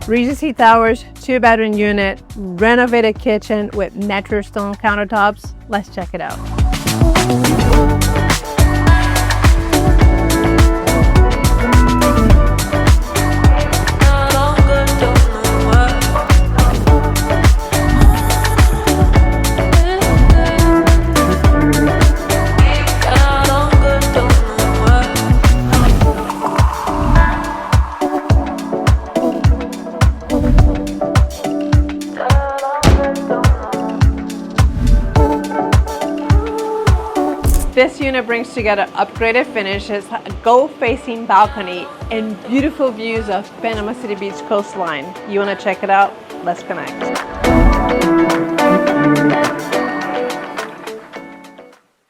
Regency Towers, 2-bedroom unit, renovated kitchen with natural stone countertops. Let's check it out. This unit brings together upgraded finishes, a goal-facing balcony, and beautiful views of Panama City Beach coastline. You want to check it out? Let's connect.